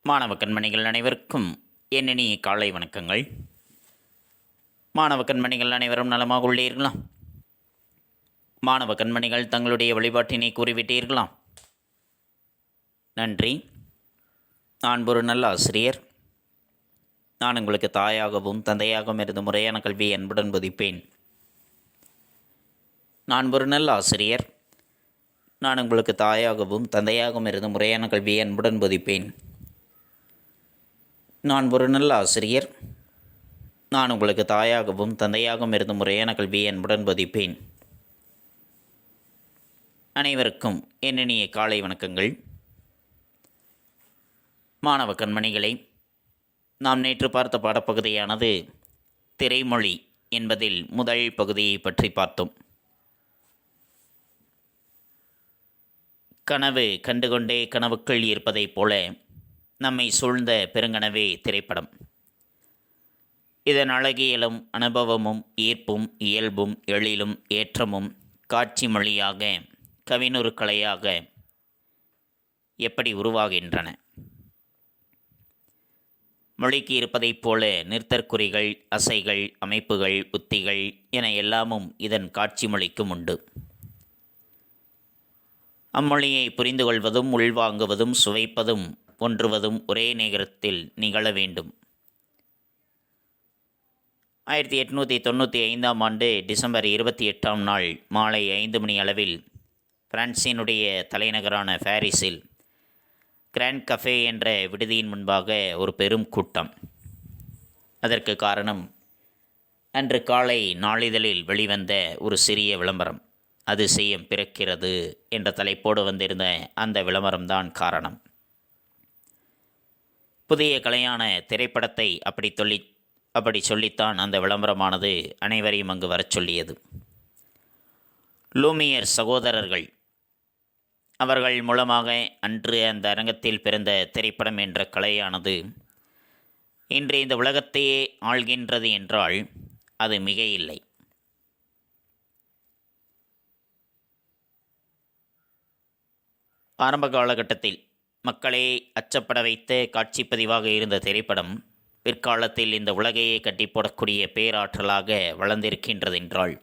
மாணவ கண்மணிகள் அனைவருக்கும் என்னினிய காலை வணக்கங்கள். மாணவ கண்மணிகள் அனைவரும் நலமாக உள்ளீர்களா? மாணவ கண்மணிகள் தங்களுடைய வழிபாட்டினை கூறிவிட்டீர்களா? நன்றி. நான் ஒரு நல்ல ஆசிரியர். நான் உங்களுக்கு தாயாகவும் தந்தையாகவும் இருந்து முறையான கல்வியை அன்புடன் போதிப்பேன். நான் ஒரு நல்ல ஆசிரியர். நான் உங்களுக்கு தாயாகவும் தந்தையாகவும் இருந்து முறையான கல்வியை அன்புடன் போதிப்பேன். நான் ஒரு நல்ல ஆசிரியர். நான் உங்களுக்கு தாயாகவும் தந்தையாகவும் இருந்து முறையான கல்வியை அன்புடன் போதிப்பேன். அனைவருக்கும் என்னினிய காலை வணக்கங்கள். மாணவ கண்மணிகளை, நாம் நேற்று பார்த்த பாடப்பகுதியானது திரைமொழி என்பதில் முதல் பகுதியை பற்றி பார்த்தோம். கனவு கண்டுகொண்டே கனவுக்குள் இருப்பதைப் போல நம்மை சூழ்ந்த பெருங்கனவே திரைப்படம். இதன் அழகியலும் அனுபவமும் ஈர்ப்பும் இயல்பும் எழிலும் ஏற்றமும் காட்சி மொழியாக கவினுறு கலையாக எப்படி உருவாகின்றன. மொழிக்கு இருப்பதைப் போல நிறுத்தற்குறிகள், அசைகள், அமைப்புகள், உத்திகள் என எல்லாமும் இதன் காட்சி மொழிக்கும் உண்டு. அம்மொழியை புரிந்து கொள்வதும் உள்வாங்குவதும் சுவைப்பதும் ஒன்றுவதும் ஒரே நேரத்தில் நிகழ வேண்டும். 1895 டிசம்பர் 28 நாள் மாலை 5 மணி அளவில் பிரான்சினுடைய தலைநகரான பாரிஸில் கிராண்ட் கஃபே என்ற விடுதியின் முன்பாக ஒரு பெரும் கூட்டம். அதற்கு காரணம், அன்று காலை நாளிதழில் வெளிவந்த ஒரு சிறிய விளம்பரம். அதிசயம் பிறக்கிறது என்ற தலைப்போடு வந்திருந்த அந்த விளம்பரம்தான் காரணம். புதிய கலையான திரைப்படத்தை அப்படி சொல்லித்தான் அந்த விளம்பரமானது அனைவரையும் அங்கு வரச் சொல்லியது. லூமியர் சகோதரர்கள் அவர்கள் மூலமாக அன்று அந்த அரங்கத்தில் பிறந்த திரைப்படம் என்ற கலையானது இன்று இந்த உலகத்தையே ஆள்கின்றது என்றால் அது மிக இல்லை. ஆரம்ப காலகட்டத்தில் மக்களை அச்சப்பட வைத்த காட்சிப்பதிவாக இருந்த திரைப்படம் பிற்காலத்தில் இந்த உலகையே கட்டி போடக்கூடிய பேராற்றலாக வளர்ந்திருக்கின்றது என்றால்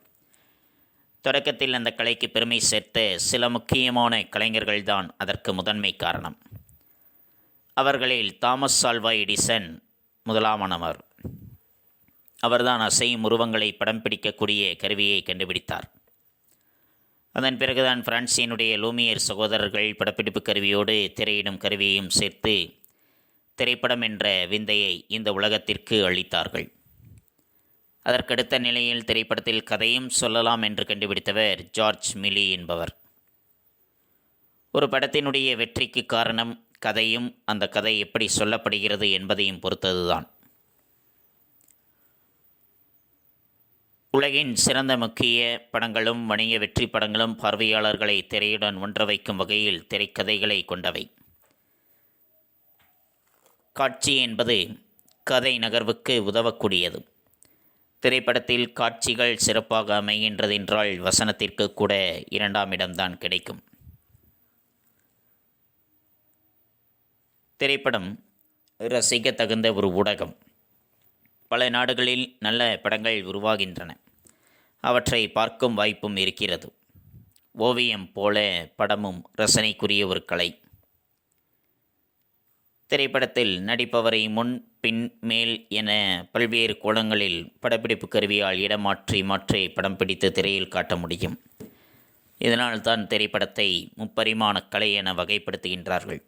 தொடக்கத்தில் அந்த கலைக்கு பெருமை சேர்த்த சில முக்கியமான கலைஞர்கள்தான் அதற்கு முதன்மை காரணம். அவர்களில் தாமஸ் ஆல்வா எடிசன் முதலாமானவர். அவர்தான் அசையும் உருவங்களை படம் பிடிக்கக்கூடிய கருவியை கண்டுபிடித்தார். அதன் பிறகுதான் பிரான்சினுடைய லூமியர் சகோதரர்கள் படப்பிடிப்பு கருவியோடு திரையிடும் கருவியையும் சேர்த்து திரைப்படம் என்ற விந்தையை இந்த உலகத்திற்கு அளித்தார்கள். அதற்கடுத்த நிலையில் திரைப்படத்தில் கதையும் சொல்லலாம் என்று கண்டுபிடித்தவர் ஜார்ஜ் மிலி என்பவர். ஒரு படத்தினுடைய வெற்றிக்கு காரணம் கதையும் அந்த கதை எப்படி சொல்லப்படுகிறது என்பதையும் பொறுத்ததுதான். உலகின் சிறந்த முக்கிய படங்களும் வணிக வெற்றி படங்களும் பார்வையாளர்களை திரையுடன் ஒன்ற வைக்கும் வகையில் திரைக்கதைகளை கொண்டவை. காட்சி என்பது கதை நகர்வுக்கு உதவக்கூடியது. திரைப்படத்தில் காட்சிகள் சிறப்பாக அமைகின்றதென்றால் வசனத்திற்கு கூட 2ஆம் இடம்தான் கிடைக்கும். திரைப்படம் ரசிக்க தகுந்த ஒரு ஊடகம். பல நாடுகளில் நல்ல படங்கள் உருவாகின்றன. அவற்றை பார்க்கும் வாய்ப்பும் இருக்கிறது. ஓவியம் போல படமும் ரசனைக்குரிய ஒரு கலை. திரைப்படத்தில் நடிப்பவரை முன் பின் மேல் என பல்வேறு கோணங்களில் படப்பிடிப்பு கருவியால் மாற்றி படம் பிடித்து திரையில் காட்ட முடியும். இதனால் தான் திரைப்படத்தை முப்பரிமாண கலை என வகைப்படுத்துகின்றார்கள்.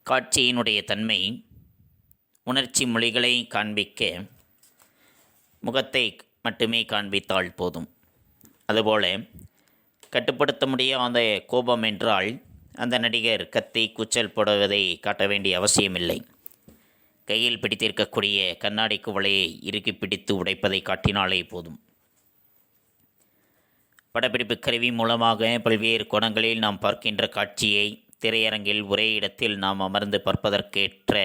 காட்சியினுடைய தன்மை உணர்ச்சி மொழிகளை காண்பிக்க முகத்தை மட்டுமே காண்பித்தால் போதும். அதுபோல கட்டுப்படுத்த முடியாத கோபம் என்றால் அந்த நடிகர் கத்தி கூச்சல் போடுவதை காட்ட வேண்டிய அவசியமில்லை. கையில் பிடித்திருக்கக்கூடிய கண்ணாடி குவளையை இறுக்கி பிடித்து உடைப்பதை காட்டினாலே போதும். படப்பிடிப்பு கருவி மூலமாக பல்வேறு கோணங்களில் நாம் பார்க்கின்ற காட்சியை திரையரங்கில் ஒரே இடத்தில் நாம் அமர்ந்து பார்ப்பதற்கேற்ற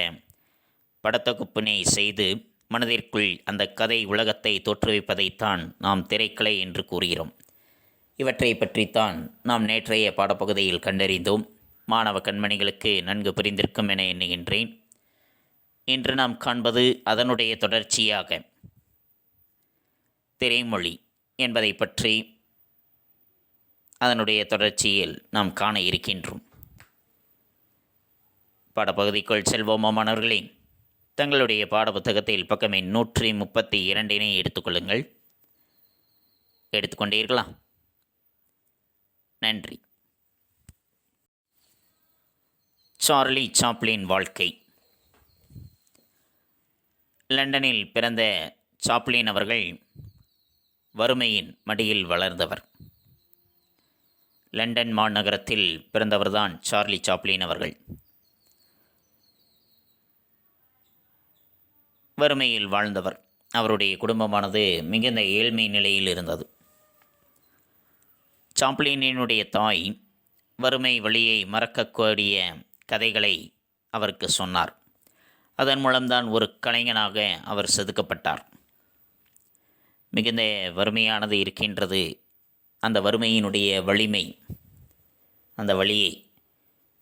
படத்தொகுப்பினை செய்து மனதிற்குள் அந்த கதை உலகத்தை தோற்றுவிப்பதைத்தான் நாம் திரைக்கலை என்று கூறுகிறோம். இவற்றை பற்றித்தான் நாம் நேற்றைய பாடப்பகுதியில் கண்டறிந்தோம். மாணவ கண்மணிகளுக்கு நன்கு புரிந்திருக்கும் என எண்ணுகின்றேன். இன்று நாம் காண்பது அதனுடைய தொடர்ச்சியாக திரைமொழி என்பதை பற்றி அதனுடைய தொடர்ச்சியில் நாம் காண இருக்கின்றோம். பாடப்பகுதிக்குள் செல்வோமா மாணவர்களே? தங்களுடைய பாடப்புத்தகத்தில் பக்கம் எண் 132 எடுத்துக்கொள்ளுங்கள். எடுத்துக்கொண்டீர்களா? நன்றி. சார்லி சாப்ளின் வாழ்க்கை. லண்டனில் பிறந்த சாப்ளின் அவர்கள் வறுமையின் மடியில் வளர்ந்தவர். லண்டன் மாநகரத்தில் பிறந்தவர்தான் சார்லி சாப்ளின் அவர்கள். வறுமையில் வாழ்ந்தவர். அவருடைய குடும்பமானது மிகுந்த ஏழ்மை நிலையில் இருந்தது. சாப்ளினினுடைய தாய் வறுமை வழியை மறக்கக்கூடிய கதைகளை அவருக்கு சொன்னார். அதன் மூலம்தான் ஒரு கலைஞனாக அவர் செதுக்கப்பட்டார். மிகுந்த வறுமையானது இருக்கின்றது. அந்த வறுமையினுடைய வலிமை, அந்த வழியை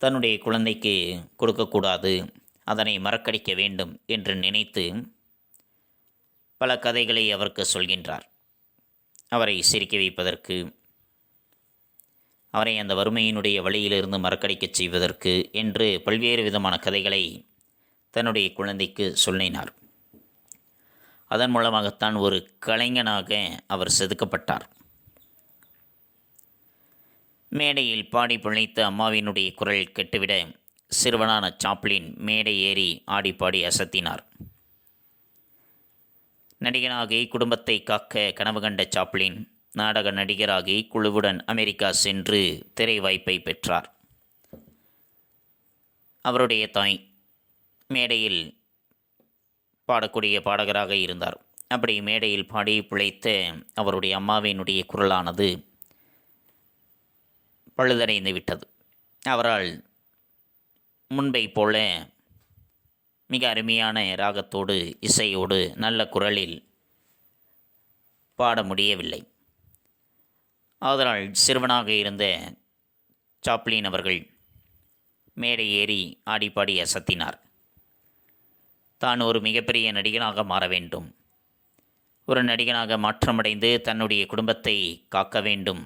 தன்னுடைய குழந்தைக்கு கொடுக்கக்கூடாது, அதனை மறக்கடிக்க வேண்டும் என்று நினைத்து பல கதைகளை அவருக்கு சொல்கின்றார். அவரை சிரிக்க வைப்பதற்கு, அவரை அந்த வறுமையினுடைய வழியிலிருந்து மறக்கடிக்கச் செய்வதற்கு என்று பல்வேறு விதமான கதைகளை தன்னுடைய குழந்தைக்கு சொல்லினார். அதன் மூலமாகத்தான் ஒரு கலைஞனாக அவர் செதுக்கப்பட்டார். மேடையில் பாடி பிழைத்த அம்மாவினுடைய குரல் கெட்டுவிட சிறுவனான சாப்ளின் மேடை ஏறி ஆடிப்பாடி அசத்தினார். நடிகனாகி குடும்பத்தை காக்க கனவு கண்ட சாப்ளின் நாடக நடிகராகி குழுவுடன் அமெரிக்கா சென்று திரை வாய்ப்பை பெற்றார். அவருடைய தாய் மேடையில் பாடக்கூடிய பாடகராக இருந்தார். அப்படி மேடையில் பாடி பிழைத்த அவருடைய அம்மாவினுடைய குரலானது பழுதடைந்து விட்டது. அவரால் முன்பை போல மிக அருமையான ராகத்தோடு இசையோடு நல்ல குரலில் பாட முடியவில்லை. அதனால் சிறுவனாக இருந்த சாப்ளின் அவர்கள் மேடை ஏறி ஆடிப்பாடி அசத்தினார். தான் ஒரு மிகப்பெரிய நடிகனாக மாற வேண்டும், ஒரு நடிகனாக மாற்றமடைந்து தன்னுடைய குடும்பத்தை காக்க வேண்டும்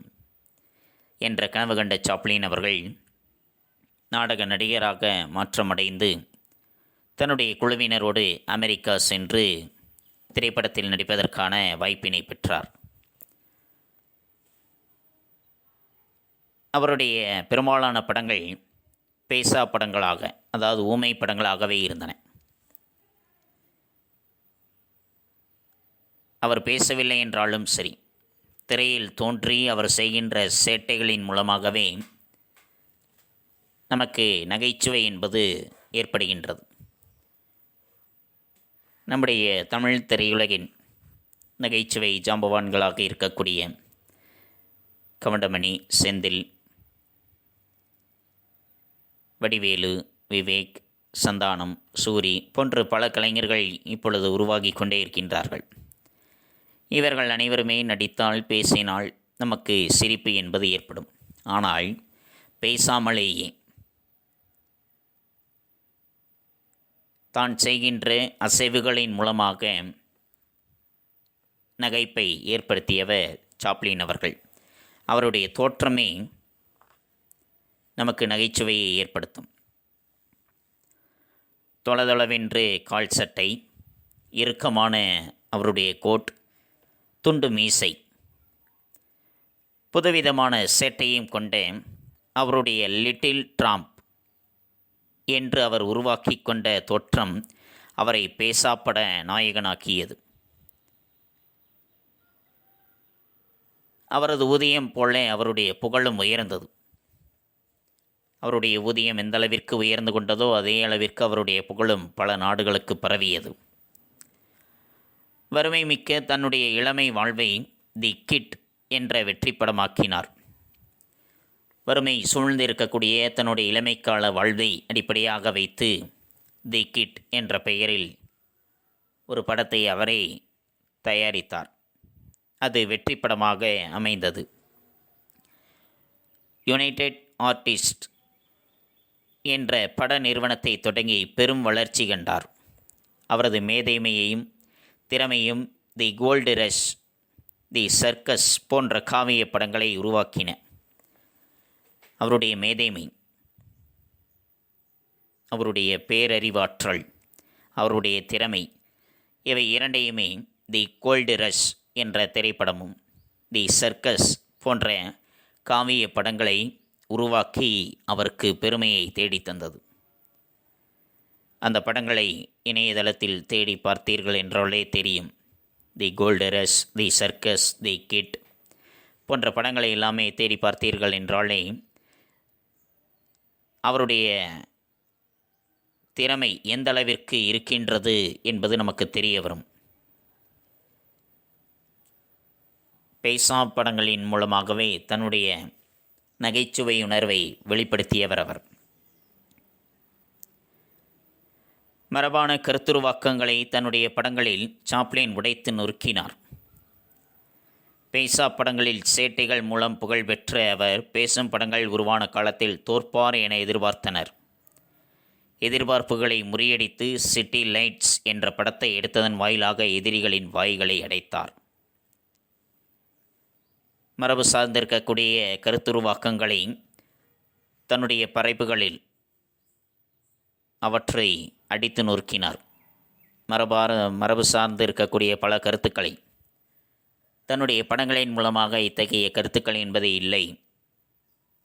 என்ற கனவு கண்ட சாப்ளின் அவர்கள் நாடக நடிகராக மாற்றமடைந்து தன்னுடைய குழுவினரோடு அமெரிக்கா சென்று திரைப்படத்தில் நடிப்பதற்கான வாய்ப்பினை பெற்றார். அவருடைய பெரும்பாலான படங்கள் பேசா படங்களாக, அதாவது ஊமை படங்களாகவே இருந்தன. அவர் பேசவில்லை என்றாலும் சரி, திரையில் தோன்றி அவர் செய்கின்ற சேட்டைகளின் மூலமாகவே நமக்கு நகைச்சுவை என்பது ஏற்படுகின்றது. நம்முடைய தமிழ் திரையுலகின் நகைச்சுவை ஜாம்பவான்களாக இருக்கக்கூடிய கவுண்டமணி, செந்தில், வடிவேலு, விவேக், சந்தானம், சூரி போன்ற பல கலைஞர்கள் இப்பொழுது உருவாகி கொண்டே இருக்கின்றார்கள். இவர்கள் அனைவருமே நடித்தால், பேசினால் நமக்கு சிரிப்பு என்பது ஏற்படும். ஆனால் பேசாமலேயே தான் செய்கின்ற அசைவுகளின் மூலமாக நகைப்பை ஏற்படுத்தியவர் சாப்ளின் அவர்கள். அவருடைய தோற்றமே நமக்கு நகைச்சுவையை ஏற்படுத்தும். தொளதொளவென்று கால் சட்டை, இறுக்கமான அவருடைய கோட், துண்டு மீசை, புதுவிதமான சேட்டையும் கொண்ட அவருடைய லிட்டில் ட்ராம்ப் என்று அவர் உருவாக்கி கொண்ட தோற்றம் அவரை பேசாப்பட நாயகனாக்கியது. அவரது ஊதியம் போல அவருடைய புகழும் உயர்ந்தது. அவருடைய ஊதியம் எந்த அளவிற்கு உயர்ந்து கொண்டதோ அதே அளவிற்கு அவருடைய புகழும் பல நாடுகளுக்கு பரவியது. வறுமை மிக்க தன்னுடைய இளமை வாழ்வை தி கிட் என்ற வெற்றி படமாக்கினார். வறுமை சூழ்ந்திருக்கக்கூடிய தன்னுடைய இளமைக்கால வாழ்வை அடிப்படையாக வைத்து தி கிட் என்ற பெயரில் ஒரு படத்தை அவரே தயாரித்தார். அது வெற்றி படமாக அமைந்தது. யுனைடெட் ஆர்டிஸ்ட் என்ற பட நிறுவனத்தை தொடங்கி பெரும் வளர்ச்சி கண்டார். அவரது மேதைமையையும் திறமையும் the Gold Rush, the Circus போன்ற காவிய படங்களை உருவாக்கின. அவருடைய மேதைமை, அவருடைய பேரறிவாற்றல், அவருடைய திறமை, இவை இரண்டையுமே தி கோல்டு ரஷ் என்ற திரைப்படமும் தி சர்க்கஸ் போன்ற காவிய படங்களை உருவாக்கி அவருக்கு பெருமையை தேடித்தந்தது. அந்த படங்களை இணையதளத்தில் தேடி பார்த்தீர்கள் என்றாலே தெரியும். The Gold Rush, the Circus, the Kid போன்ற படங்களை எல்லாமே தேடி பார்த்தீர்கள் என்றாலே அவருடைய திறமை எந்த அளவிற்கு இருக்கின்றது என்பது நமக்கு தெரிய வரும். பைசா படங்களின் மூலமாகவே தன்னுடைய நகைச்சுவை உணர்வை வெளிப்படுத்தியவர் அவர். மரபான கருத்துருவாக்கங்களை தன்னுடைய படங்களில் சாப்ளின் உடைத்து நொறுக்கினார். பைசா படங்களில் சேட்டைகள் மூலம் புகழ் பெற்ற அவர் பேசும் படங்கள் உருவான காலத்தில் தோற்பார் என எதிர்பார்த்தனர். எதிர்பார்ப்புகளை முறியடித்து சிட்டி லைட்ஸ் என்ற படத்தை எடுத்ததன் வாயிலாக எதிரிகளின் வாய்களை அடைத்தார். மரபு சார்ந்திருக்கக்கூடிய கருத்துருவாக்கங்களை தன்னுடைய படைப்புகளில் அவற்றை அடித்து நொறுக்கினார். மரபு சார்ந்து இருக்கக்கூடிய பல கருத்துக்களை தன்னுடைய படங்களின் மூலமாக இத்தகைய கருத்துக்கள் என்பது இல்லை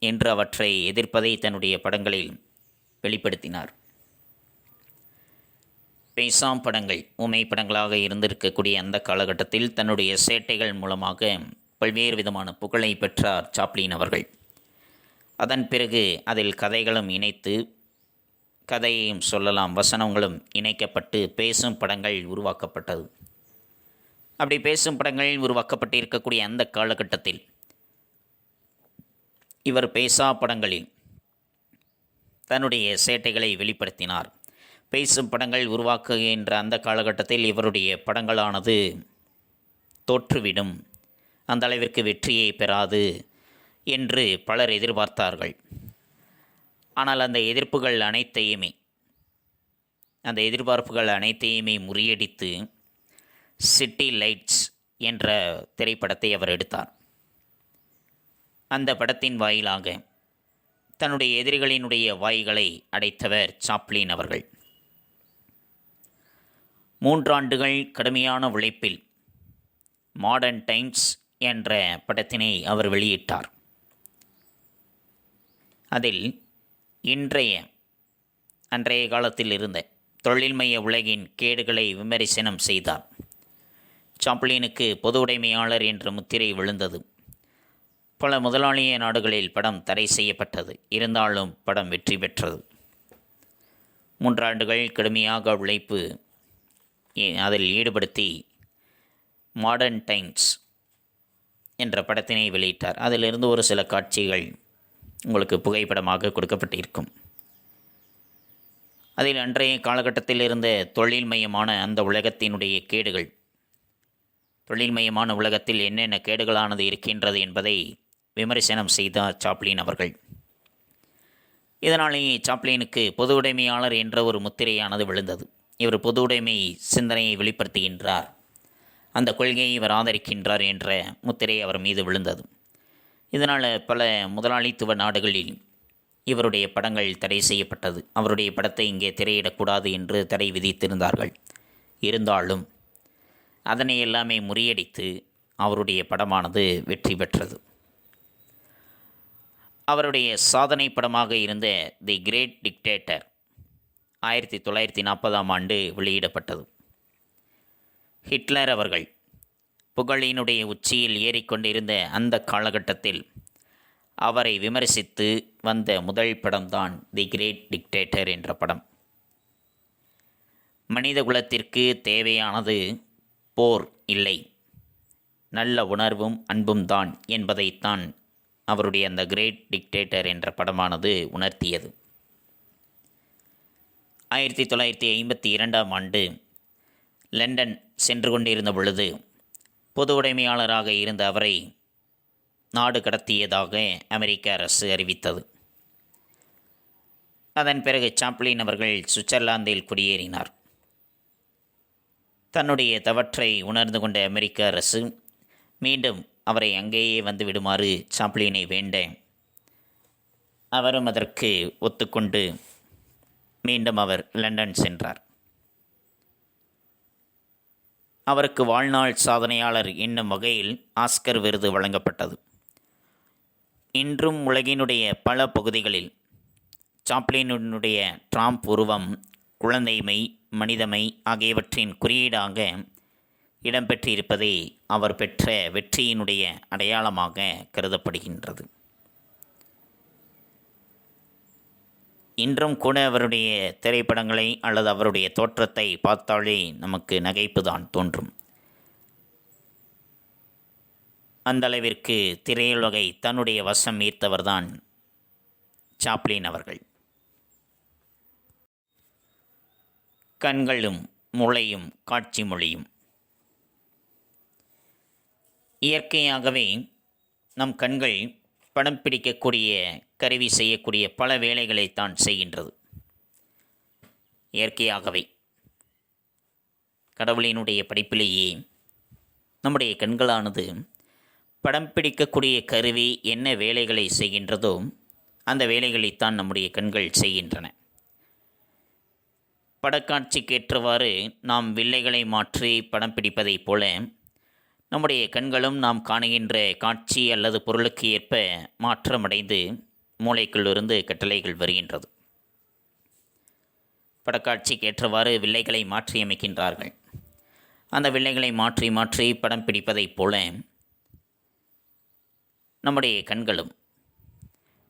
என்று அவற்றை எதிர்ப்பதை தன்னுடைய படங்களில் வெளிப்படுத்தினார். பேசாம் படங்கள் ஊமை படங்களாக இருந்திருக்கக்கூடிய அந்த காலகட்டத்தில் தன்னுடைய சேட்டைகள் மூலமாக பல்வேறு விதமான புகழை பெற்றார் சாப்ளின் அவர்கள். அதன் பிறகு அதில் கதைகளும் இணைத்து, கதையையும் சொல்லலாம், வசனங்களும் இணைக்கப்பட்டு பேசும் படங்கள் உருவாக்கப்பட்டது. அப்படி பேசும் படங்கள் உருவாக்கப்பட்டிருக்கக்கூடிய அந்த காலகட்டத்தில் இவர் பேசா படங்களில் தன்னுடைய சேட்டைகளை வெளிப்படுத்தினார். பேசும் படங்கள் உருவாக்குகின்ற அந்த காலகட்டத்தில் இவருடைய படங்களானது தோற்றுவிடும், அந்த அளவிற்கு வெற்றியை பெறாது என்று பலர் எதிர்பார்த்தார்கள். ஆனால் அந்த எதிர்பார்ப்புகள் அனைத்தையுமே முறியடித்து சிட்டி லைட்ஸ் என்ற திரைப்படத்தை அவர் எடுத்தார். அந்த படத்தின் வாயிலாக தன்னுடைய எதிரிகளினுடைய வாய்களை அடைத்தவர் சாப்ளின் அவர்கள். 3 ஆண்டுகள் கடுமையான உழைப்பில் மாடர்ன் டைம்ஸ் என்ற படத்தினை அவர் வெளியிட்டார். அதில் அன்றைய காலத்தில் இருந்த தொழில்மய உலகின் கேடுகளை விமர்சனம் செய்தார். சாப்ளினுக்கு பொது உடைமையாளர் என்ற முத்திரை விழுந்தது. பல முதலாளிய நாடுகளில் படம் தடை செய்யப்பட்டது. இருந்தாலும் படம் வெற்றி பெற்றது. 3 ஆண்டுகள் கடுமையாக உழைப்பு அதில் ஈடுபடுத்தி மாடர்ன் டைம்ஸ் என்ற படத்தினை வெளியிட்டார். அதிலிருந்து ஒரு சில காட்சிகள் உங்களுக்கு புகைப்படமாக கொடுக்கப்பட்டிருக்கும். அதில் அன்றைய காலகட்டத்தில் இருந்த தொழில்மயமான அந்த உலகத்தினுடைய கேடுகள், தொழில்மயமான உலகத்தில் என்னென்ன கேடுகளானது இருக்கின்றது என்பதை விமர்சனம் செய்தார் சாப்ளின் அவர்கள். இதனாலேயே சாப்ளினுக்கு பொது உடைமையாளர் என்ற ஒரு முத்திரையானது விழுந்தது. இவர் பொது உடைமை சிந்தனையை வெளிப்படுத்துகின்றார், அந்த கொள்கையை இவர் ஆதரிக்கின்றார் என்ற முத்திரை அவர் மீது விழுந்தது. இதனால் பல முதலாளித்துவ நாடுகளில் இவருடைய படங்கள் தடை செய்யப்பட்டது. அவருடைய படத்தை இங்கே திரையிடக்கூடாது என்று தடை விதித்திருந்தார்கள். இருந்தாலும் அதனை எல்லாமே முறியடித்து அவருடைய படமானது வெற்றி பெற்றது. அவருடைய சாதனை படமாக இருந்த தி கிரேட் டிக்டேட்டர் 1940ஆம் ஆண்டு வெளியிடப்பட்டது. ஹிட்லர் அவர்கள் புகழினுடைய உச்சியில் ஏறிக்கொண்டிருந்த அந்த காலகட்டத்தில் அவரை விமர்சித்து வந்த முதல் படம்தான் தி கிரேட் டிக்டேட்டர் என்ற படம். மனித குலத்திற்கு தேவையானது போர் இல்லை, நல்ல உணர்வும் அன்பும் தான் என்பதைத்தான் அவருடைய அந்த கிரேட் டிக்டேட்டர் என்ற படமானது உணர்த்தியது. 1952ஆம் ஆண்டு லண்டன் சென்று கொண்டிருந்த பொழுது பொது உடைமையாளராக இருந்த அவரை நாடு கடத்தியதாக அமெரிக்க அரசு அறிவித்தது. அதன் பிறகு சாப்ளின் அவர்கள் சுவிட்சர்லாந்தில் குடியேறினார். தன்னுடைய தவற்றை உணர்ந்து கொண்ட அமெரிக்க அரசு மீண்டும் அவரை அங்கேயே வந்து விடுமாறு சாப்ளினை வேண்ட அவரும் அதற்கு ஒத்துக்கொண்டு மீண்டும் அவர் லண்டன் சென்றார். அவருக்கு வாழ்நாள் சாதனையாளர் என்னும் வகையில் ஆஸ்கர் விருது வழங்கப்பட்டது. இன்றும் உலகினுடைய பல பகுதிகளில் சாப்ளினுடைய ட்ராம்ப் உருவம் குழந்தைமை, மனிதமை ஆகியவற்றின் குறியீடாக இடம்பெற்றிருப்பதே அவர் பெற்ற வெற்றியினுடைய அடையாளமாக கருதப்படுகின்றது. இன்றும் கூட அவருடைய திரைப்படங்களை அல்லது அவருடைய தோற்றத்தை பார்த்தாலே நமக்கு நகைப்புதான் தோன்றும். அந்தளவிற்கு திரையுலகை தன்னுடைய வசம் ஈர்த்தவர்தான் சாப்ளின் அவர்கள். கண்களும் மூளையும் காட்சி மொழியும். இயற்கையாகவே நம் கண்கள் படம் பிடிக்கக்கூடிய கருவி செய்யக்கூடிய பல வேலைகளைத்தான் செய்கின்றது. இயற்கையாகவே கடவுளினுடைய படைப்பிலேயே நம்முடைய கண்களானது படம் பிடிக்கக்கூடிய கருவி என்ன வேலைகளை செய்கின்றதோ அந்த வேலைகளைத்தான் நம்முடைய கண்கள் செய்கின்றன. படக்காட்சிக்கேற்றவாறு நாம் வில்லைகளை மாற்றி படம் பிடிப்பதைப் போல நம்முடைய கண்களும் நாம் காணுகின்ற காட்சி அல்லது பொருளுக்கு ஏற்ப மாற்றமடைந்து மூளைக்குள்ளிருந்து கட்டளைகள் வருகின்றது. படக்காட்சிக்கு ஏற்றவாறு வில்லைகளை மாற்றி அமைக்கின்றார்கள். அந்த வில்லைகளை மாற்றி மாற்றி படம் பிடிப்பதைப் போல நம்முடைய கண்களும்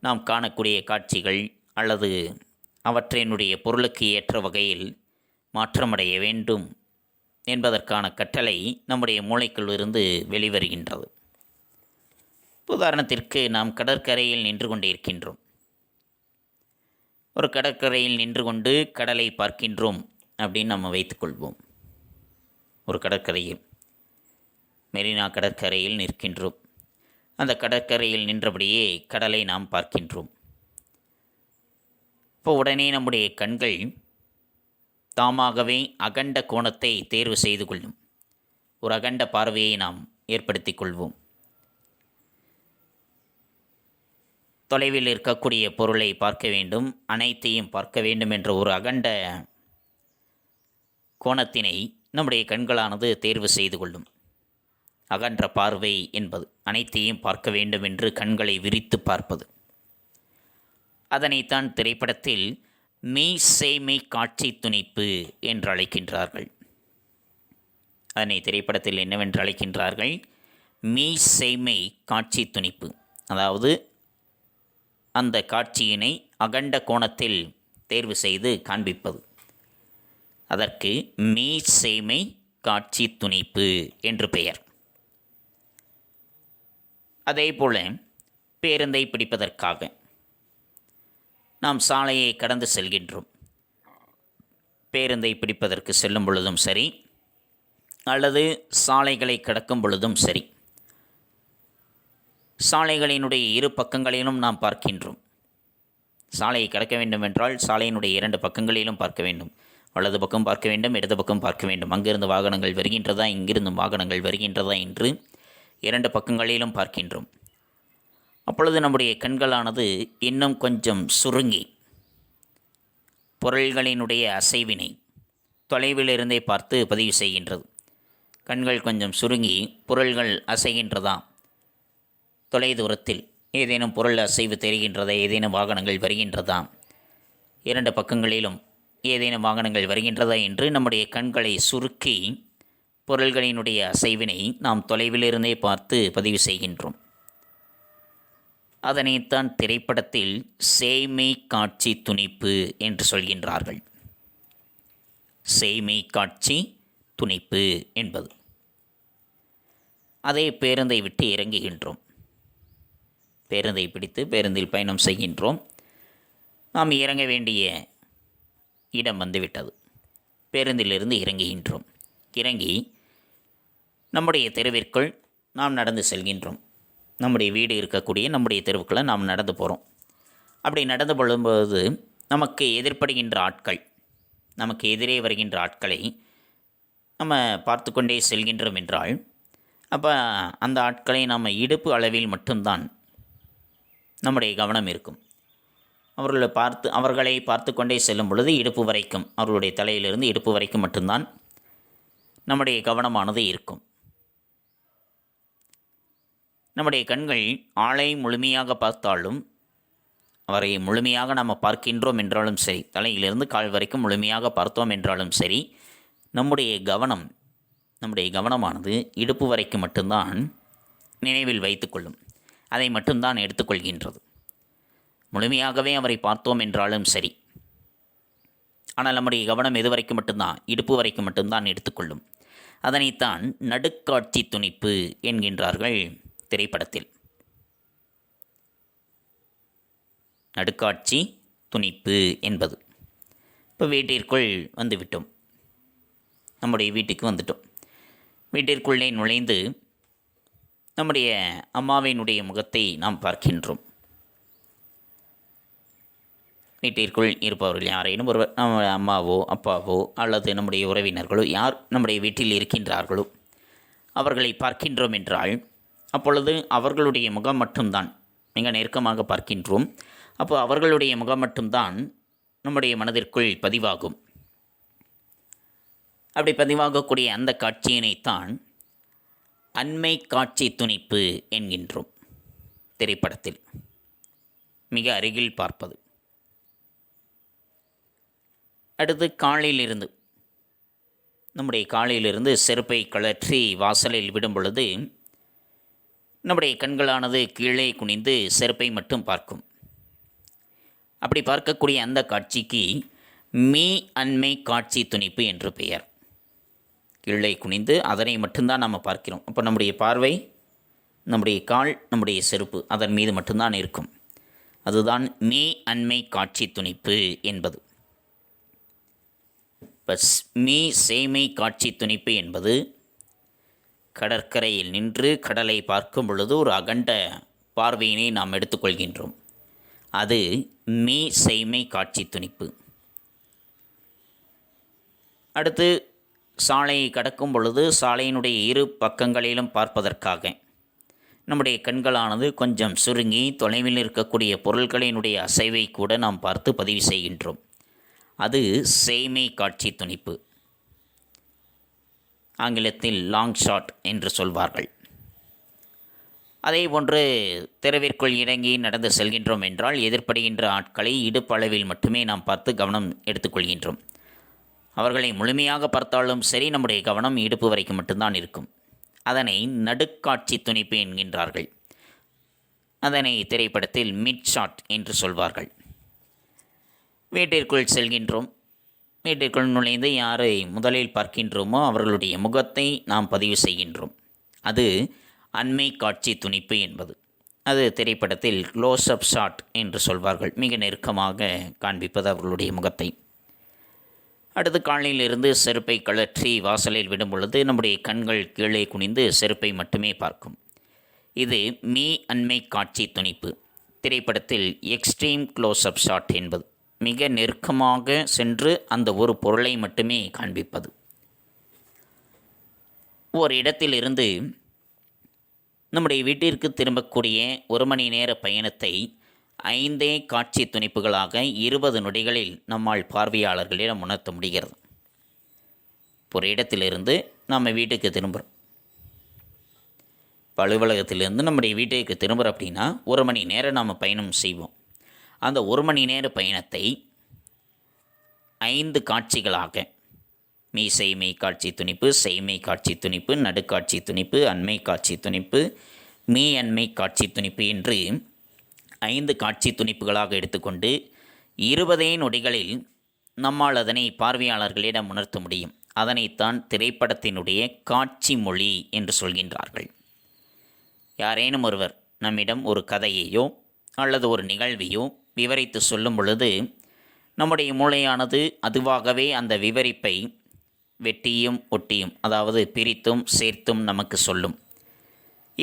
நாம் காணக்கூடிய காட்சிகள் அல்லது அவற்றினுடைய பொருளுக்கு ஏற்ற வகையில் மாற்றமடைய வேண்டும் என்பதற்கான கட்டளை நம்முடைய மூளைக்குள் இருந்து வெளிவருகின்றது. உதாரணத்திற்கு நாம் கடற்கரையில் நின்று கொண்டிருக்கின்றோம். ஒரு கடற்கரையில் நின்று கொண்டு கடலை பார்க்கின்றோம் அப்படின்னு நம்ம வைத்துக்கொள்வோம். ஒரு கடற்கரையில் மெரினா கடற்கரையில் நிற்கின்றோம். அந்த கடற்கரையில் நின்றபடியே கடலை நாம் பார்க்கின்றோம். இப்போ உடனே நம்முடைய கண்கள் தாமாகவே அகண்ட கோணத்தை தேர்வு செய்து கொள்ளும். ஒரு அகண்ட பார்வையை நாம் ஏற்படுத்தி கொள்வோம். தொலைவில் இருக்கக்கூடிய பொருளை பார்க்க வேண்டும், அனைத்தையும் பார்க்க வேண்டும் என்ற ஒரு அகண்ட கோணத்தினை நம்முடைய கண்களானது தேர்வு செய்து கொள்ளும். அகன்ற பார்வை என்பது அனைத்தையும் பார்க்க வேண்டும் என்று கண்களை விரித்து பார்ப்பது. அதனைத்தான் திரைப்படத்தில் மெய்செய்மை காட்சி துணிப்பு என்று அழைக்கின்றார்கள். அதனை திரைப்படத்தில் என்னவென்று அழைக்கின்றார்கள்? மெய்செய்மை காட்சி துணிப்பு. அதாவது அந்த காட்சியினை அகண்ட கோணத்தில் தேர்வு செய்து காண்பிப்பது. அதற்கு மெய்செய்மை காட்சி துணிப்பு என்று பெயர். அதேபோல பேருந்தை பிடிப்பதற்காக நாம் சாலையை கடந்து செல்கின்றோம். பேருந்தை பிடிப்பதற்கு செல்லும் பொழுதும் சரி, அல்லது சாலைகளை கடக்கும் பொழுதும் சரி, சாலைகளினுடைய இரு பக்கங்களிலும் நாம் பார்க்கின்றோம். சாலையை கடக்க வேண்டும் என்றால் சாலையினுடைய இரண்டு பக்கங்களிலும் பார்க்க வேண்டும். வலது பக்கம் பார்க்க வேண்டும், இடது பக்கம் பார்க்க வேண்டும். அங்கிருந்து வாகனங்கள் வருகின்றதா, இங்கிருந்து வாகனங்கள் வருகின்றதா என்று இரண்டு பக்கங்களிலும் பார்க்கின்றோம். அப்பொழுது நம்முடைய கண்களானது இன்னும் கொஞ்சம் சுருங்கி பொருள்களினுடைய அசைவினை தொலைவிலிருந்தே பார்த்து பதிவு செய்கின்றது. கண்கள் கொஞ்சம் சுருங்கி பொருள்கள் அசைகின்றதா, தொலைதூரத்தில் ஏதேனும் பொருள் அசைவு தெரிகின்றதா, ஏதேனும் வாகனங்கள் வருகின்றதா, இரண்டு பக்கங்களிலும் ஏதேனும் வாகனங்கள் வருகின்றதா என்று நம்முடைய கண்களை சுருக்கி பொருள்களினுடைய அசைவினை நாம் தொலைவிலிருந்தே பார்த்து பதிவு செய்கின்றோம். அதனைத்தான் திரைப்படத்தில் சேய்மை காட்சி துணிப்பு என்று சொல்கின்றார்கள். சேய்மை காட்சி துணிப்பு என்பது. அதே பேருந்தை விட்டு இறங்குகின்றோம். பேருந்தை பிடித்து பேருந்தில் பயணம் செய்கின்றோம். நாம் இறங்க வேண்டிய இடம் வந்துவிட்டது. பேருந்திலிருந்து இறங்குகின்றோம். இறங்கி நம்முடைய தெருவிற்குள் நாம் நடந்து செல்கின்றோம். நம்முடைய வீடு இருக்கக்கூடிய நம்முடைய தெருவுக்குள்ளே நாம் நடந்து போகிறோம். அப்படி நடந்து கொள்ளும்போது நமக்கு எதிர்ப்படுகின்ற ஆட்கள், நமக்கு எதிரே வருகின்ற ஆட்களை நம்ம பார்த்து கொண்டே செல்கின்றோம் என்றால், அப்போ அந்த ஆட்களை நம்ம இடுப்பு அளவில் மட்டும்தான் நம்முடைய கவனம் இருக்கும். அவர்களை பார்த்து கொண்டே செல்லும் பொழுது இடுப்பு வரைக்கும், அவர்களுடைய தலையிலிருந்து இடுப்பு வரைக்கும் மட்டும்தான் நம்முடைய கவனமானது இருக்கும். நம்முடைய கண்கள் ஆளை முழுமையாக பார்த்தாலும், அவரை முழுமையாக நாம் பார்க்கின்றோம் என்றாலும் சரி, தலையிலிருந்து கால் வரைக்கும் முழுமையாக பார்த்தோம் என்றாலும் சரி, நம்முடைய கவனமானது இடுப்பு வரைக்கும் மட்டும்தான் நினைவில் வைத்து கொள்ளும். அதை மட்டும்தான் எடுத்துக்கொள்கின்றது. முழுமையாகவே அவரை பார்த்தோம் என்றாலும் சரி, ஆனால் நம்முடைய கவனம் எது வரைக்கும் மட்டும்தான், இடுப்பு வரைக்கும் மட்டும்தான் எடுத்துக்கொள்ளும். அதனைத்தான் நடுக்காட்சி துணிப்பு என்கின்றார்கள் திரைப்படத்தில். நடுக்காட்சி துணிப்பு என்பது. இப்போ வீட்டிற்குள் வந்துவிட்டோம், நம்முடைய வீட்டுக்கு வந்துட்டோம். வீட்டிற்குள்ளே நுழைந்து நம்முடைய அம்மாவினுடைய முகத்தை நாம் பார்க்கின்றோம். வீட்டிற்குள் இருப்பவர்கள் யாரேனும் ஒருவர், நம்ம அம்மாவோ அப்பாவோ அல்லது நம்முடைய உறவினர்களோ யார் நம்முடைய வீட்டில் இருக்கின்றார்களோ அவர்களை பார்க்கின்றோம் என்றால், அப்பொழுது அவர்களுடைய முகம் மட்டும்தான் மிக நெருக்கமாக பார்க்கின்றோம். அப்போ அவர்களுடைய முகம் மட்டும்தான் நம்முடைய மனதிற்குள் பதிவாகும். அப்படி பதிவாகக்கூடிய அந்த காட்சியினைத்தான் அண்மை காட்சி துணிப்பு என்கின்றோம். திரைப்படத்தில் மிக அருகில் பார்ப்பது. அடுத்து காலிலிருந்து, நம்முடைய காலிலிருந்து செருப்பை கழற்றி வாசலில் விடும் பொழுது நம்முடைய கண்களானது கீழே குனிந்து செருப்பை மட்டும் பார்க்கும். அப்படி பார்க்கக்கூடிய அந்த காட்சிக்கு மீ அண்மை காட்சி துணிப்பு என்று பெயர். கீழே குனிந்து அதனை மட்டும்தான் நாம் பார்க்கிறோம். அப்போ நம்முடைய பார்வை நம்முடைய கால், நம்முடைய செருப்பு அதன் மீது மட்டும்தான் இருக்கும். அதுதான் மீ அண்மை காட்சி துணிப்பு என்பது. இப்போ மீ சேமை காட்சி துணிப்பு என்பது கடற்கரையில் நின்று கடலை பார்க்கும் பொழுது ஒரு அகண்ட பார்வையினை நாம் எடுத்துக்கொள்கின்றோம். அது மீ செய்மை காட்சி துணிப்பு. அடுத்து சாலையை கடக்கும் பொழுது சாலையினுடைய இரு பக்கங்களிலும் பார்ப்பதற்காக நம்முடைய கண்களானது கொஞ்சம் சுருங்கி தொலைவில் இருக்கக்கூடிய பொருட்களினுடைய அசைவை கூட நாம் பார்த்து பதிவு செய்கின்றோம். அது சேமை காட்சி துணிப்பு. ஆங்கிலத்தில் லாங் ஷாட் என்று சொல்வார்கள். அதே போன்று தெருவிற்குள் இறங்கி நடந்து செல்கின்றோம் என்றால் எதிர்ப்படுகின்ற ஆட்களை இடுப்பளவில் மட்டுமே நாம் பார்த்து கவனம் எடுத்துக்கொள்கின்றோம். அவர்களை முழுமையாக பார்த்தாலும் சரி, நம்முடைய கவனம் இடுப்பு வரைக்கும் மட்டும்தான் இருக்கும். அதனை நடுக்காட்சி துணிப்பு என்கின்றார்கள். அதனை திரைப்படத்தில் மிட் ஷாட் என்று சொல்வார்கள். வீட்டிற்குள் செல்கின்றோம். வீட்டிற்குள் நுழைந்து யாரை முதலில் பார்க்கின்றோமோ அவர்களுடைய முகத்தை நாம் பதிவு செய்கின்றோம். அது அண்மை காட்சி துணிப்பு என்பது. அது திரைப்படத்தில் க்ளோஸ் அப் ஷாட் என்று சொல்வார்கள். மிக நெருக்கமாக காண்பிப்பது அவர்களுடைய முகத்தை. அடுத்து காலிலிருந்து செருப்பை கழற்றி வாசலில் விடும் பொழுது நம்முடைய கண்கள் கீழே குனிந்து செருப்பை மட்டுமே பார்க்கும். இது மீ அண்மை காட்சி துணிப்பு. திரைப்படத்தில் எக்ஸ்ட்ரீம் க்ளோஸ் அப் ஷாட் என்பது. மிக நெருக்கமாக சென்று அந்த ஒரு பொருளை மட்டுமே காண்பிப்பது. ஒரு இடத்திலிருந்து நம்முடைய வீட்டிற்கு திரும்பக்கூடிய 1 மணி நேர பயணத்தை 5 காட்சி துணிப்புகளாக 20 நொடிகளில் நம்மால் பார்வையாளர்களிடம் உணர்த்த முடிகிறது. ஒரு இடத்திலிருந்து நம்ம வீட்டுக்கு திரும்புகிறோம். அலுவலகத்திலிருந்து நம்முடைய வீட்டுக்கு திரும்புகிறோம் அப்படின்னா 1 மணி நேரம் நாம் பயணம் செய்வோம். அந்த 1 மணி நேர பயணத்தை 5 காட்சிகளாக மீசைமை காட்சி துணிப்பு, செய்மை காட்சி துணிப்பு, நடுக்காட்சி துணிப்பு, அண்மை காட்சி துணிப்பு, மீ அண்மை காட்சி துணிப்பு என்று 5 காட்சி துணிப்புகளாக எடுத்துக்கொண்டு 20 நொடிகளில் நம்மால் அதனை பார்வையாளர்களிடம் உணர்த்த முடியும். அதனைத்தான் திரைப்படத்தினுடைய காட்சி மொழி என்று சொல்கின்றார்கள். யாரேனும் ஒருவர் நம்மிடம் ஒரு கதையையோ அல்லது ஒரு நிகழ்வையோ விவரித்து சொல்லும் பொழுது நம்முடைய மூளையானது அதுவாகவே அந்த விவரிப்பை வெட்டியும் ஒட்டியும், அதாவது பிரித்தும் சேர்த்தும் நமக்கு சொல்லும்.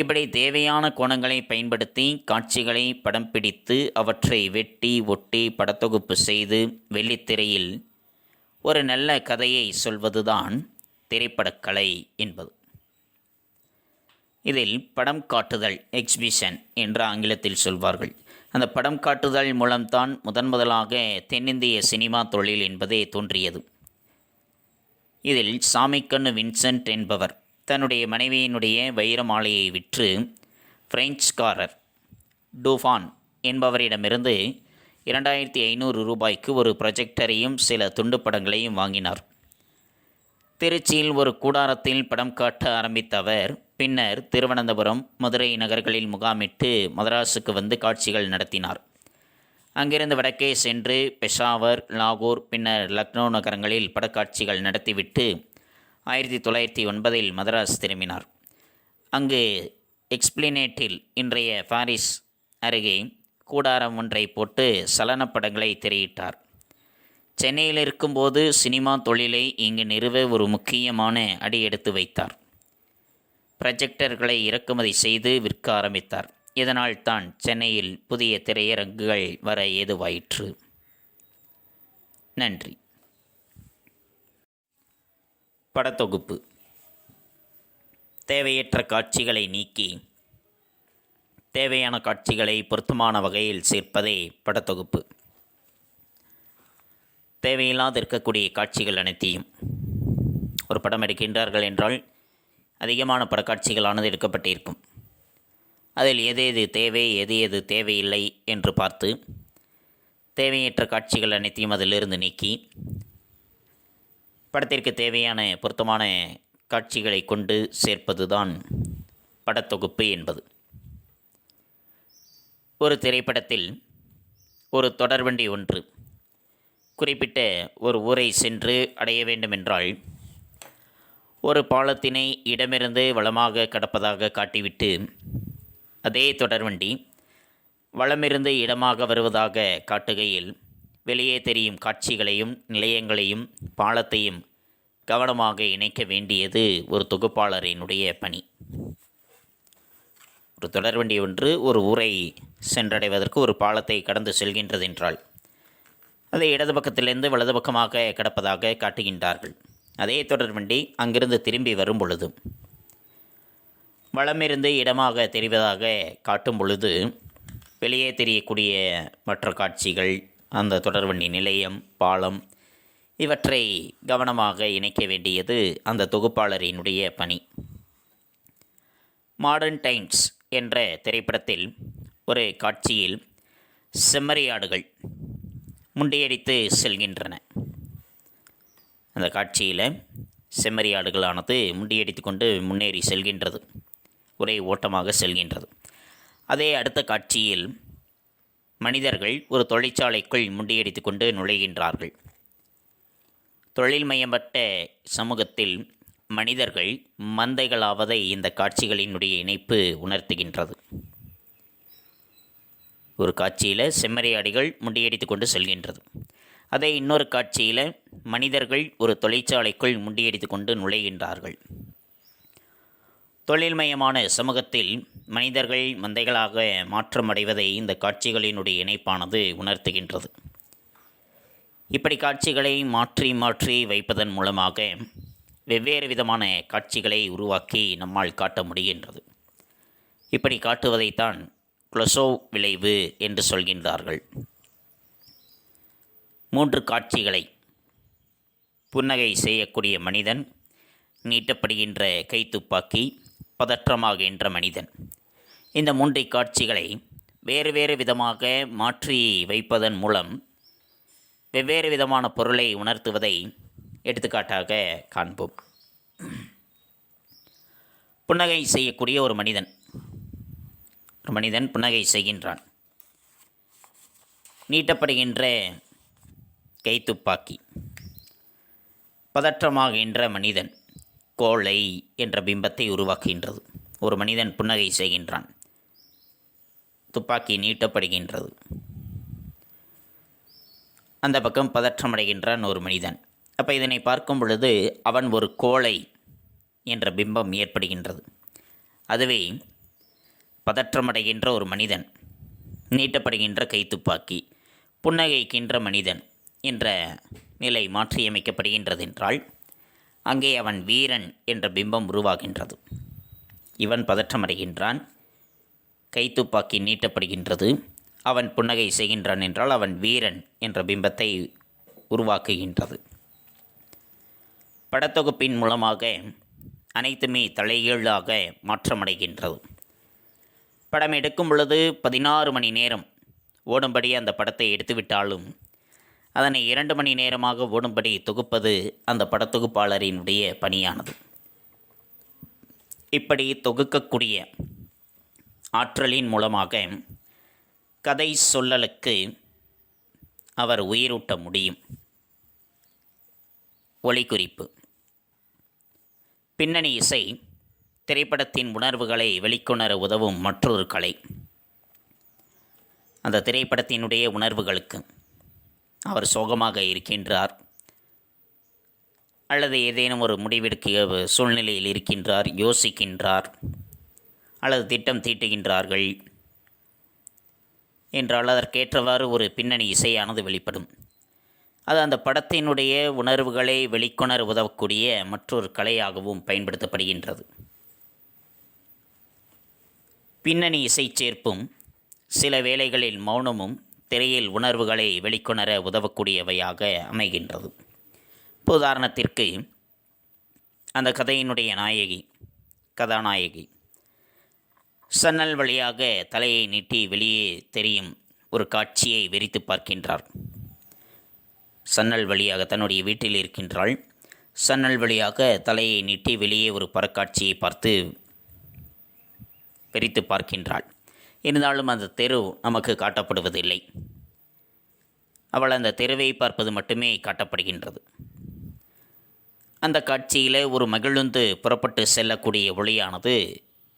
இப்படி தேவையான கோணங்களை பயன்படுத்தி காட்சிகளை படம் பிடித்து அவற்றை வெட்டி ஒட்டி படத்தொகுப்பு செய்து வெள்ளித்திரையில் ஒரு நல்ல கதையை சொல்வதுதான் திரைப்படக்கலை என்பது. இதில் படம் காட்டுதல், எக்ஸிபிஷன் என்று ஆங்கிலத்தில் சொல்வார்கள். அந்த படம் காட்டுதல் மூலம்தான் முதலாக தென்னிந்திய சினிமா தொழில் என்பதே தோன்றியது. இதில் சாமிக்கண்ணு வின்சென்ட் என்பவர் தன்னுடைய மனைவியினுடைய வைர மாலையை விற்று பிரெஞ்சுக்காரர் டூஃபான் என்பவரிடமிருந்து 2500 ரூபாய்க்கு ஒரு ப்ரொஜெக்டரையும் சில துண்டு படங்களையும் வாங்கினார். திருச்சியில் ஒரு கூடாரத்தில் படம் காட்ட ஆரம்பித்த அவர் பின்னர் திருவனந்தபுரம், மதுரை நகர்களில் முகாமிட்டு மதராஸுக்கு வந்து காட்சிகள் நடத்தினார். அங்கிருந்து வடக்கே சென்று பெஷாவர், லாகூர், பின்னர் லக்னோ நகரங்களில் படக்காட்சிகள் நடத்திவிட்டு 1909 மதராஸ் திரும்பினார். அங்கு எக்ஸ்பிளினேட்டில், இன்றைய பாரிஸ் அருகே கூடாரம் ஒன்றை போட்டு சலன படங்களை திரையிட்டார். சென்னையில் இருக்கும்போது சினிமா தொழிலை இங்கு நிறுவ ஒரு முக்கியமான அடி எடுத்து வைத்தார். ப்ரொஜெக்டர்களை இறக்குமதி செய்து விற்க ஆரம்பித்தார். இதனால் தான் சென்னையில் புதிய திரையரங்குகள் வர ஏதுவாயிற்று. நன்றி. படத்தொகுப்பு. தேவையற்ற காட்சிகளை நீக்கி தேவையான காட்சிகளை பொருத்தமான வகையில் சேர்ப்பதே படத்தொகுப்பு. தேவையில்லாது இருக்கக்கூடிய காட்சிகள் அனைத்தையும் ஒரு படம் எடுக்கின்றார்கள் என்றால் அதிகமான படக்காட்சிகளானது எடுக்கப்பட்டிருக்கும். அதில் எது தேவை, எது தேவையில்லை என்று பார்த்து தேவையற்ற காட்சிகள் அனைத்தையும் அதிலிருந்து நீக்கி படத்திற்கு தேவையான பொருத்தமான காட்சிகளை கொண்டு சேர்ப்பது தான் படத்தொகுப்பு என்பது. ஒரு திரைப்படத்தில் ஒரு தொடர்வண்டி ஒன்று குறிப்பிட்ட ஒரு ஊரை சென்று அடைய வேண்டுமென்றால் ஒரு பாலத்தினை இடமிருந்து வலமாக கடப்பதாக காட்டிவிட்டு அதே தொடர்வண்டி வலமிருந்து இடமாக வருவதாக காட்டுகையில் வெளியே தெரியும் காட்சிகளையும் நிலையங்களையும் பாலத்தையும் கவனமாக இணைக்க வேண்டியது ஒரு தொகுப்பாளரினுடைய பணி. ஒரு தொடர்வண்டி ஒன்று ஒரு ஊரை சென்றடைவதற்கு ஒரு பாலத்தை கடந்து செல்கின்றது என்றால் அதை இடது பக்கத்திலிருந்து வலது பக்கமாக கடப்பதாக காட்டுகின்றார்கள். அதே தொடர்வண்டி அங்கிருந்து திரும்பி வரும் பொழுது வலமிருந்து இடமாக தெரிவதாக காட்டும் பொழுது வெளியே தெரியக்கூடிய மற்ற காட்சிகள், அந்த தொடர்வண்டி நிலையம், பாலம் இவற்றை கவனமாக இணைக்க வேண்டியது அந்த தொகுப்பாளரினுடைய பணி. மாடர்ன் டைம்ஸ் என்ற திரைப்படத்தில் ஒரு காட்சியில் செம்மறியாடுகள் முண்டியடித்து செல்கின்றன. அந்த காட்சியில் செம்மறியாடுகளானது முண்டியடித்து கொண்டு முன்னேறி செல்கின்றது, ஒரே ஓட்டமாக செல்கின்றது. அதே அடுத்த காட்சியில் மனிதர்கள் ஒரு தொழிற்சாலைக்குள் முண்டியடித்து கொண்டு நுழைகின்றார்கள். தொழில்மயப்பட்ட சமூகத்தில் மனிதர்கள் மந்தைகளாவதை இந்த காட்சிகளினுடைய இணைப்பு உணர்த்துகின்றது. ஒரு காட்சியில் செம்மறியாடுகள் முண்டியடித்து கொண்டு செல்கின்றது. அதே இன்னொரு காட்சியில் மனிதர்கள் ஒரு தொழிற்சாலைக்குள் முண்டியடித்து கொண்டு நுழைகின்றார்கள். தொழில்மயமான சமூகத்தில் மனிதர்கள் மந்தைகளாக மாற்றமடைவதை இந்த காட்சிகளினுடைய இணைப்பானது உணர்த்துகின்றது. இப்படி காட்சிகளை மாற்றி மாற்றி வைப்பதன் மூலமாக வெவ்வேறு விதமான காட்சிகளை உருவாக்கி நம்மால் காட்ட முடிகின்றது. இப்படி காட்டுவதைத்தான் குளோசோவ் விளைவு என்று சொல்கின்றார்கள். 3 காட்சிகளை: புன்னகை செய்யக்கூடிய மனிதன், நீட்டப்படுகின்ற கைத்துப்பாக்கி, பதற்றமாகின்ற மனிதன். இந்த 3 காட்சிகளை வேறு வேறு விதமாக மாற்றி வைப்பதன் மூலம் வெவ்வேறு விதமான பொருளை உணர்த்துவதை எடுத்துக்காட்டாக காண்போம். புன்னகை செய்யக்கூடிய ஒரு மனிதன் புன்னகை செய்கின்றான். நீட்டப்படுகின்ற கைத்துப்பாக்கி, பதற்றமாகின்ற மனிதன் கோழை என்ற பிம்பத்தை உருவாக்குகின்றது. ஒரு மனிதன் புன்னகை செய்கின்றான், துப்பாக்கி நீட்டப்படுகின்றது. அந்த பக்கம் பதற்றமடைகின்றான் ஒரு மனிதன். அப்போ இதனை பார்க்கும் பொழுது அவன் ஒரு கோழை என்ற பிம்பம் ஏற்படுகின்றது. அதுவே பதற்றமடைகின்ற ஒரு மனிதன், நீட்டப்படுகின்ற கைத்துப்பாக்கி, புன்னகைக்கின்ற மனிதன் என்ற நிலை மாற்றியமைக்கப்படுகின்றது என்றால் அங்கே அவன் வீரன் என்ற பிம்பம் உருவாகின்றது. இவன் பதற்றமடைகின்றான், கைத்துப்பாக்கி நீட்டப்படுகின்றது, அவன் புன்னகை செய்கின்றான் என்றால் அவன் வீரன் என்ற பிம்பத்தை உருவாக்குகின்றது. படத்தொகுப்பின் மூலமாக அனைத்துமே தலைகீழாக மாற்றமடைகின்றது. படம் எடுக்கும் பொழுது 16 மணி நேரம் ஓடும்படி அந்த படத்தை எடுத்துவிட்டாலும் அதனை 2 மணி நேரமாக ஓடும்படி தொகுப்பது அந்த படத்தொகுப்பாளரினுடைய பணியானது. இப்படி தொகுக்கக்கூடிய ஆற்றலின் மூலமாக கதை சொல்லலுக்கு அவர் உயிரூட்ட முடியும். ஒலிக்குறிப்பு: பின்னணி இசை திரைப்படத்தின் உணர்வுகளை வெளிக்கொணர உதவும் மற்றொரு கலை. அந்த திரைப்படத்தினுடைய உணர்வுகளுக்கு அவர் சோகமாக இருக்கின்றார் அல்லது ஏதேனும் ஒரு முடிவெடுக்க சூழ்நிலையில் இருக்கின்றார், யோசிக்கின்றார் அல்லது திட்டம் தீட்டுகின்றார்கள் என்றால் அதற்கேற்றவாறு ஒரு பின்னணி இசையானது வெளிப்படும். அது அந்த படத்தினுடைய உணர்வுகளை வெளிக்கொணர உதவக்கூடிய மற்றொரு கலையாகவும் பயன்படுத்தப்படுகின்றது. பின்னணி இசை சேர்ப்பும் சில வேளைகளில் மௌனமும் திரையில் உணர்வுகளை வெளிக்கொணர உதவக்கூடியவையாக அமைகின்றது. உதாரணத்திற்கு, அந்த கதையினுடைய கதாநாயகி சன்னல் வழியாக தலையை நீட்டி வெளியே தெரியும் ஒரு காட்சியை வெறித்து பார்க்கின்றார். சன்னல் வழியாக தன்னுடைய வீட்டில் இருக்கின்றாள். சன்னல் வழியாக தலையை நீட்டி வெளியே ஒரு பறக்காட்சியை பார்த்து வெறித்து பார்க்கின்றாள். இருந்தாலும் அந்த தெரு நமக்கு காட்டப்படுவதில்லை. அவள் அந்த தெருவை பார்ப்பது மட்டுமே காட்டப்படுகின்றது. அந்த காட்சியில் ஒரு மகிழுந்து புறப்பட்டு செல்லக்கூடிய ஒளியானது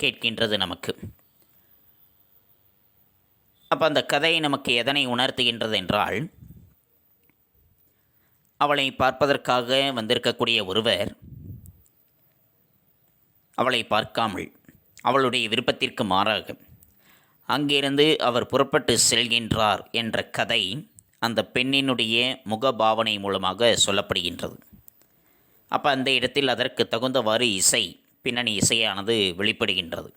கேட்கின்றது நமக்கு. அப்போ அந்த கதை நமக்கு எதனை உணர்த்துகின்றது என்றால், அவளை பார்ப்பதற்காக வந்திருக்கக்கூடிய ஒருவர் அவளை பார்க்காமல் அவளுடைய விருப்பத்திற்கு மாறாக அங்கிருந்து அவர் புறப்பட்டு செல்கின்றார் என்ற கதை அந்த பெண்ணினுடைய முகபாவனை மூலமாக சொல்லப்படுகின்றது. அப்போ அந்த இடத்தில் அதற்கு தகுந்தவாறு பின்னணி இசையானது வெளிப்படுகின்றது.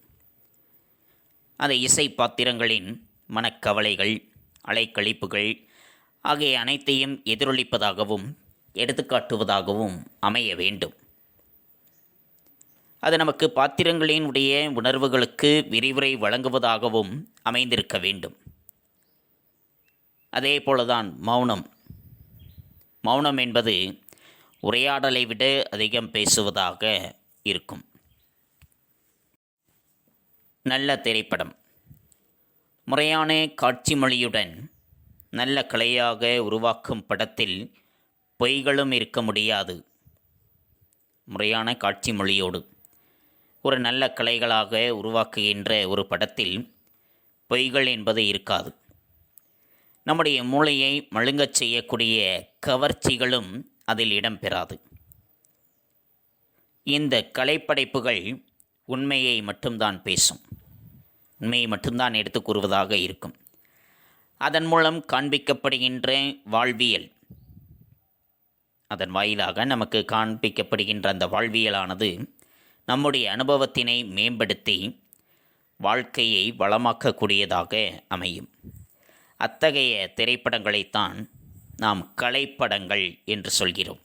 அந்த இசை பாத்திரங்களின் மனக்கவலைகள், அலைக்கழிப்புகள் ஆகிய அனைத்தையும் எதிரொலிப்பதாகவும் எடுத்துக்காட்டுவதாகவும் அமைய வேண்டும். அது நமக்கு பாத்திரங்களினுடைய உணர்வுகளுக்கு விரிவுரை வழங்குவதாகவும் அமைந்திருக்க வேண்டும். அதே போலதான் மௌனம் என்பது உரையாடலை விட அதிகம் பேசுவதாக இருக்கும். நல்ல திரைப்படம் முறையான காட்சி மொழியுடன் நல்ல கலையாக உருவாக்கும் படத்தில் பொய்களும் இருக்க முடியாது. முறையான காட்சி மொழியோடு ஒரு நல்ல கலைகளாக உருவாக்குகின்ற ஒரு படத்தில் பொய்கள் என்பது இருக்காது. நம்முடைய மூளையை மழுங்கச் செய்யக்கூடிய கவர்ச்சிகளும் அதில் இடம்பெறாது. இந்த கலைப்படைப்புகள் உண்மையை மட்டும்தான் பேசும், உண்மையை மட்டும்தான் எடுத்து கூறுவதாக இருக்கும். அதன் மூலம் காண்பிக்கப்படுகின்ற வாழ்வியல், அதன் வாயிலாக நமக்கு காண்பிக்கப்படுகின்ற அந்த வாழ்வியலானது நம்முடைய அனுபவத்தினை மேம்படுத்தி வாழ்க்கையை வளமாக்கக்கூடியதாக அமையும். அத்தகைய திரைப்படங்களைத்தான் நாம் கலைப்படங்கள் என்று சொல்கிறோம்.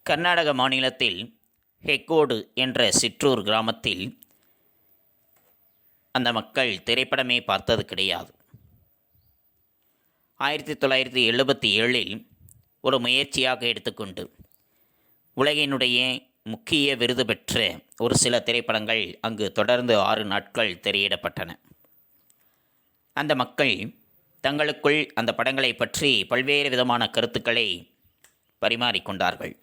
கர்நாடக மாநிலத்தில் ஹெக்கோடு என்ற சிற்றூர் கிராமத்தில் அந்த மக்கள் திரைப்படமே பார்த்தது கிடையாது. 1977 ஒரு முயற்சியாக எடுத்துக்கொண்டு உலகினுடைய முக்கிய விருது பெற்ற ஒரு சில திரைப்படங்கள் அங்கு தொடர்ந்து 6 நாட்கள் திரையிடப்பட்டன. அந்த மக்கள் தங்களுக்குள் அந்த படங்களை பற்றி பல்வேறு விதமான கருத்துக்களை பரிமாறிக்கொண்டார்கள்.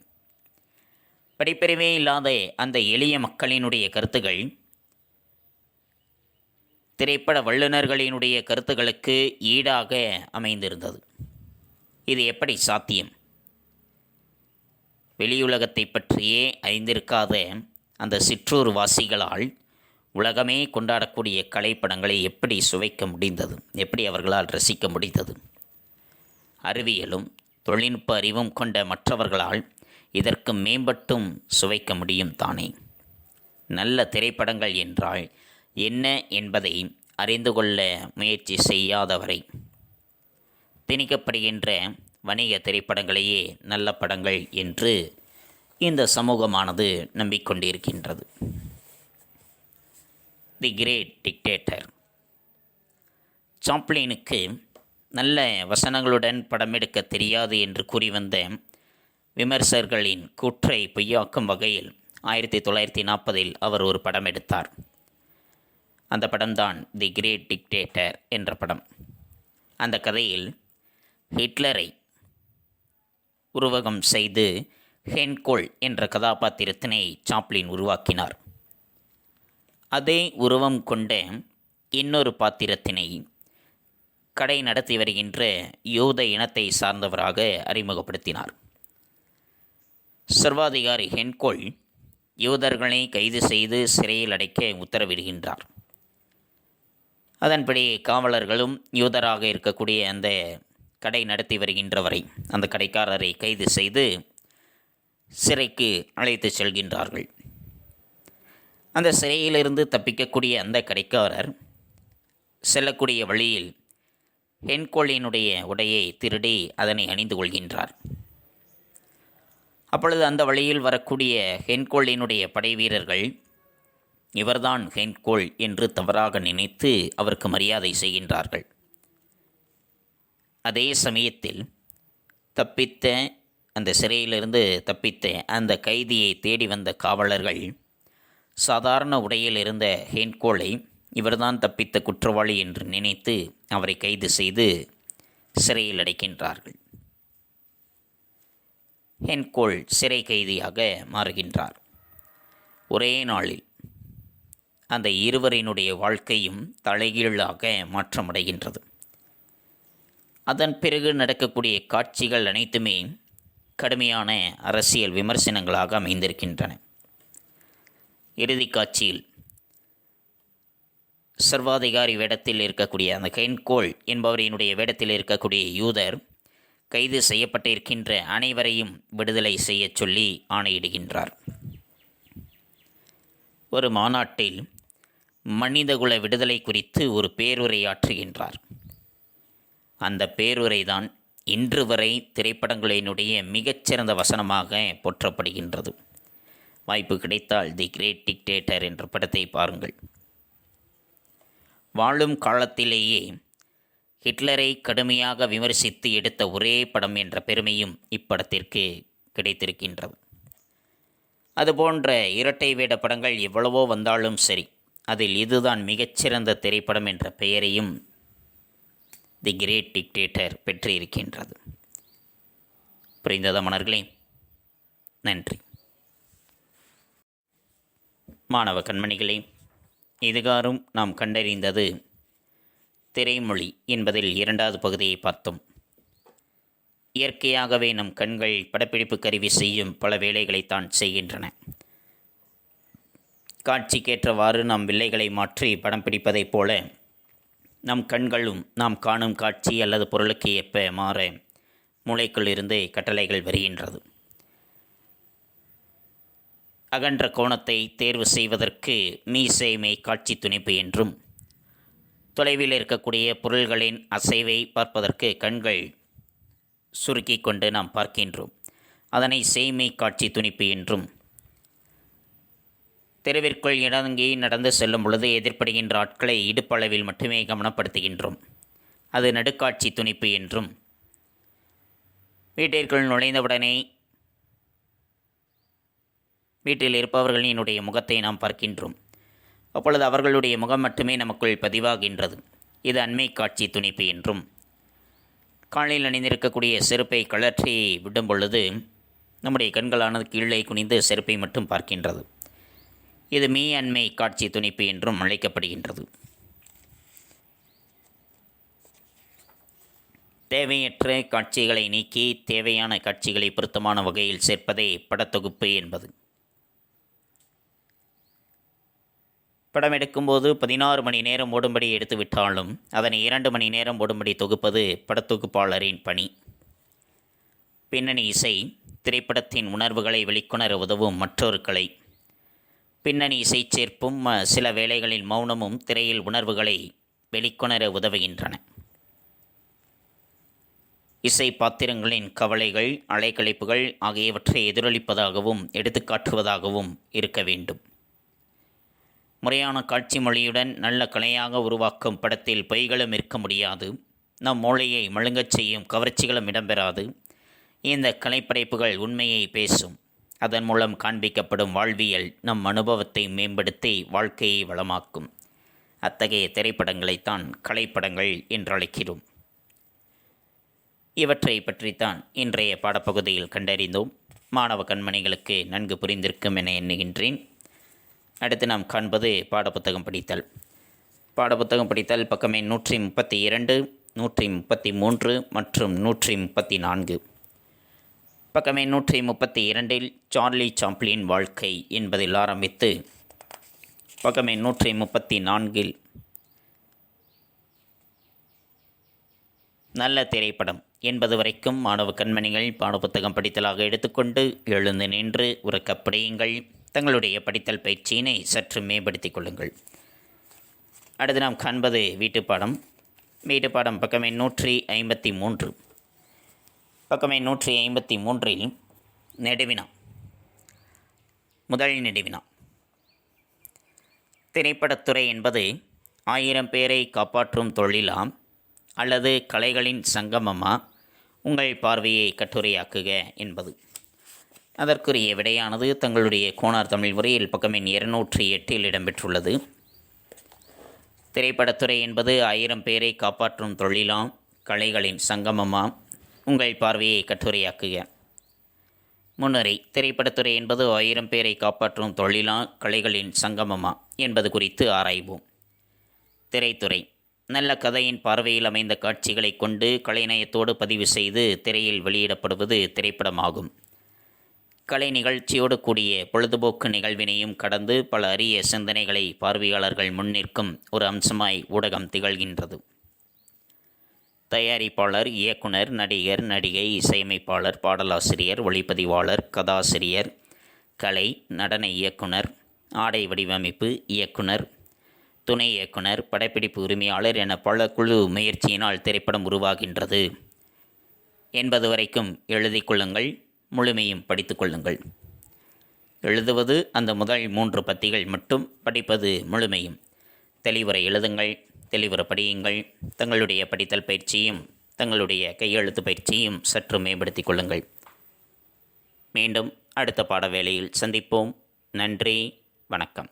படிப்பறிவே இல்லாத அந்த எளிய மக்களினுடைய கருத்துக்கள் திரைப்பட வல்லுநர்களினுடைய கருத்துக்களுக்கு ஈடாக அமைந்திருந்தது. இது எப்படி சாத்தியம்? வெளியுலகத்தை பற்றியே அறிந்திருக்காத அந்த சிற்றூர் வாசிகளால் உலகமே கொண்டாடக்கூடிய கலைப்படங்களை எப்படி சுவைக்க முடிந்தது, எப்படி அவர்களால் ரசிக்க முடிந்தது? அறிவியலும் தொழில்நுட்ப அறிவும் கொண்ட மற்றவர்களால் இதற்கு மேம்பட்டும் சுவைக்க முடியும் தானே. நல்ல திரைப்படங்கள் என்றால் என்ன என்பதை அறிந்து கொள்ள முயற்சி செய்யாதவரை திணிக்கப்படுகின்ற வணிக திரைப்படங்களையே நல்ல படங்கள் என்று இந்த சமூகமானது நம்பிக்கொண்டிருக்கின்றது. தி கிரேட் டிக்டேட்டர். சாப்ளினுக்கு நல்ல வசனங்களுடன் படமெடுக்க தெரியாது என்று கூறி வந்த விமர்சகர்களின் கூற்றை பொய்யாக்கும் வகையில் 1940 அவர் ஒரு படம் எடுத்தார். அந்த படம்தான் தி கிரேட் டிக்டேட்டர் என்ற படம். அந்த கதையில் ஹிட்லரை உருவகம் செய்து ஹென்கோல் என்ற கதாபாத்திரத்தினை சாப்ளின் உருவாக்கினார். அதே உருவம் கொண்ட இன்னொரு பாத்திரத்தினை கடை நடத்தி வருகின்ற யூத இனத்தை சார்ந்தவராக அறிமுகப்படுத்தினார். சர்வாதிகாரி ஹென்கோல் யூதர்களை கைது செய்து சிறையில் அடைக்க உத்தரவிடுகின்றார். அதன்படி காவலர்களும் யூதராக இருக்கக்கூடிய அந்த கடை நடத்தி வருகின்றவரை, அந்த கடைக்காரரை கைது செய்து சிறைக்கு அழைத்து செல்கின்றார்கள். அந்த சிறையிலிருந்து தப்பிக்கக்கூடிய அந்த கடைக்காரர் செல்லக்கூடிய வழியில் ஹென்கோலினுடைய உடையை திருடி அதனை அணிந்து கொள்கின்றார். அப்பொழுது அந்த வழியில் வரக்கூடிய ஹென்கோலினுடைய படை வீரர்கள் இவர்தான் ஹென்கோல் என்று தவறாக நினைத்து அவருக்கு மரியாதை செய்கின்றார்கள். அதே சமயத்தில் தப்பித்த அந்த சிறையிலிருந்து தப்பித்த அந்த கைதியை தேடி வந்த காவலர்கள் சாதாரண உடையில் இருந்த ஹென்கோலை இவர்தான் தப்பித்த குற்றவாளி என்று நினைத்து அவரை கைது செய்து சிறையில் அடைக்கின்றார்கள். ஹென்கோல் சிறை கைதியாக மாறுகின்றார். ஒரே நாளில் அந்த இருவரினுடைய வாழ்க்கையும் தலைகீழாக மாற்றமடைகின்றது. அதன் பிறகு நடக்கக்கூடிய காட்சிகள் அனைத்துமே கடுமையான அரசியல் விமர்சனங்களாக அமைந்திருக்கின்றன. இறுதி காட்சியில் சர்வாதிகாரி வேடத்தில் இருக்கக்கூடிய அந்த ஹென்கோல் என்பவரினுடைய வேடத்தில் இருக்கக்கூடிய யூதர் கைது செய்யப்பட்டிருக்கின்ற அனைவரையும் விடுதலை செய்ய சொல்லி ஆணையிடுகின்றார். ஒரு மாநாட்டில் மனிதகுல விடுதலை குறித்து ஒரு பேருரையாற்றுகின்றார். அந்த பேருரைதான் இன்று வரை திரைப்படங்களினுடைய மிகச்சிறந்த வசனமாக போற்றப்படுகின்றது. வாய்ப்பு கிடைத்தால் தி கிரேட் டிக்டேட்டர் என்ற படத்தை பாருங்கள். வாழும் காலத்திலேயே ஹிட்லரை கடுமையாக விமர்சித்து எடுத்த ஒரே படம் என்ற பெருமையும் இப்படத்திற்கு கிடைத்திருக்கின்றது. அதுபோன்ற இரட்டை வேட படங்கள் எவ்வளவோ வந்தாலும் சரி, அதில் இதுதான் மிகச்சிறந்த திரைப்படம் என்ற பெயரையும் தி கிரேட் டிக்டேட்டர் பெற்றிருக்கின்றது. புரிந்ததா மாணவர்களே? நன்றி. மாணவ கண்மணிகளே, இதுகாரும் நாம் கண்டறிந்தது திரைமொழி என்பதில் 2வது பகுதியை பார்த்தோம். இயற்கையாகவே நம் கண்கள் படப்பிடிப்பு கருவி செய்யும் பல வேலைகளைத்தான் செய்கின்றன. காட்சிக்கேற்றவாறு நாம் வில்லைகளை மாற்றி படம் பிடிப்பதைப் போல நம் கண்களும் நாம் காணும் காட்சி அல்லது பொருளுக்கு ஏற்ப மாற மூளைக்குள் இருந்து கட்டளைகள் வருகின்றது. அகன்ற கோணத்தை தேர்வு செய்வதற்கு மீசைமை காட்சி துணிப்பு என்றும், தொலைவில் இருக்கக்கூடிய பொருள்களின் அசைவை பார்ப்பதற்கு கண்கள் சுருக்கி கொண்டு நாம் பார்க்கின்றோம். அதனை செய்மை காட்சி துணிப்பு என்றும், தெருவிற்குள் இறங்கி நடந்து செல்லும் பொழுது எதிர்ப்படுகின்ற ஆட்களை இடுப்பளவில் மட்டுமே கவனப்படுத்துகின்றோம். அது நடுக்காட்சி துணிப்பு என்றும், வீட்டிற்குள் நுழைந்தவுடனே வீட்டில் இருப்பவர்களினுடைய முகத்தை நாம் பார்க்கின்றோம். அப்பொழுது அவர்களுடைய முகம் மட்டுமே நமக்குள் பதிவாகின்றது. இது அண்மை காட்சி துணிப்பு என்றும், காலில் அணிந்திருக்கக்கூடிய செருப்பை கழற்றி விடும் பொழுது நம்முடைய கண்களானது கீழே குனிந்து செருப்பை மட்டும் பார்க்கின்றது. இது மீ அண்மை காட்சி துணிப்பு என்றும் அழைக்கப்படுகின்றது. தேவையற்ற காட்சிகளை நீக்கி தேவையான காட்சிகளை பொருத்தமான வகையில் சேர்ப்பதே படத்தொகுப்பு என்பது. படம் எடுக்கும்போது 16 மணி நேரம் ஓடும்படி எடுத்துவிட்டாலும் அதனை 2 மணி நேரம் ஓடும்படி தொகுப்பது படத்தொகுப்பாளரின் பணி. பின்னணி இசை திரைப்படத்தின் உணர்வுகளை வெளிக்கொணர உதவும் மற்றொரு கலை. பின்னணி இசை சேர்ப்பும் சில வேளைகளில் மௌனமும் திரையில் உணர்வுகளை வெளிக்கொணர உதவுகின்றன. இசை பாத்திரங்களின் கவலைகள், அலைக்கழிப்புகள் ஆகியவற்றை எதிரொலிப்பதாகவும் எடுத்துக்காட்டுவதாகவும் இருக்க வேண்டும். முறையான காட்சி மொழியுடன் நல்ல கலையாக உருவாக்கும் படத்தில் பொய்களும் இருக்க முடியாது. நம் மூளையை மழுங்கச் செய்யும் கவர்ச்சிகளும் இடம்பெறாது. இந்த கலைப்படைப்புகள் உண்மையை பேசும். அதன் மூலம் காண்பிக்கப்படும் வாழ்வியல் நம் அனுபவத்தை மேம்படுத்தி வாழ்க்கையை வளமாக்கும். அத்தகைய திரைப்படங்களைத்தான் கலைப்படங்கள் என்றழைக்கிறோம். இவற்றை பற்றித்தான் இன்றைய பாடப்பகுதியில் கண்டறிந்தோம். மாணவ கண்மணிகளுக்கு நன்கு புரிந்திருக்கும் என எண்ணுகின்றேன். அடுத்து நாம் காண்பது பாடப்புத்தகம் படித்தல். பாடப்புத்தகம் படித்தல் பக்கமே 132, 133 மற்றும் 134. பக்கமே 132 சார்லி சாப்ளின் வாழ்க்கை என்பதில் ஆரம்பித்து பக்கமே 134 நல்ல திரைப்படம் என்பது வரைக்கும் மாணவ கண்மணிகள் பாடப்புத்தகம் படித்தலாக எடுத்துக்கொண்டு எழுந்து நின்று உறக்கப் படியுங்கள். தங்களுடைய படித்தல் பயிற்சியினை சற்று மேம்படுத்திக் கொள்ளுங்கள். அடுத்து நாம் காண்பது வீட்டுப்பாடம். வீட்டுப்பாடம் பக்கமே 153. பக்கமே 153 நெடுவினா. முதல் நெடுவினா. திரைப்படத்துறை என்பது 1000 பேரை காப்பாற்றும் தொழிலா அல்லது கலைகளின் சங்கமமா? உங்கள் பார்வையை கட்டுரையாக்குக என்பது. அதற்குரிய விடையானது தங்களுடைய கோனார் தமிழ் உரையில் பக்கமே 208 இடம்பெற்றுள்ளது. திரைப்படத்துறை என்பது 1000 பேரை காப்பாற்றும் தொழிலா, கலைகளின் சங்கமமா? உங்கள் பார்வையை கட்டுரையாக்குக. முன்னுரை. திரைப்படத்துறை என்பது 1000 பேரை காப்பாற்றும் தொழிலா, கலைகளின் சங்கமமா என்பது குறித்து ஆராய்வோம். திரைத்துறை நல்ல கதையின் பார்வையில் அமைந்த காட்சிகளை கொண்டு கலைநயத்தோடு பதிவு செய்து திரையில் வெளியிடப்படுவது திரைப்படமாகும். கலை நிகழ்ச்சியோடு கூடிய பொழுதுபோக்கு நிகழ்வினையும் கடந்து பல அரிய சிந்தனைகளை பார்வையாளர்கள் முன்னிற்கும் ஒரு அம்சமாய் ஊடகம் திகழ்கின்றது. தயாரிப்பாளர், இயக்குனர், நடிகர், நடிகை, இசையமைப்பாளர், பாடலாசிரியர், ஒளிப்பதிவாளர், கதாசிரியர், கலை, நடன இயக்குனர், ஆடை வடிவமைப்பு இயக்குனர், துணை இயக்குனர், படப்பிடிப்பு உரிமையாளர் என பல குழு முயற்சியினால் திரைப்படம் உருவாகின்றது என்பது வரைக்கும் எழுதி கொள்ளுங்கள். முழுமையும் படித்து கொள்ளுங்கள். எழுதுவது அந்த முதல் 3 பத்திகள் மட்டும், படிப்பது முழுமையும். தெளிவுரை எழுதுங்கள், தெளிவுற படியுங்கள். தங்களுடைய படித்தல் பயிற்சியும் தங்களுடைய கையெழுத்து பயிற்சியும் சற்று மேம்படுத்திக் கொள்ளுங்கள். மீண்டும் அடுத்த பாட வேளையில் சந்திப்போம். நன்றி, வணக்கம்.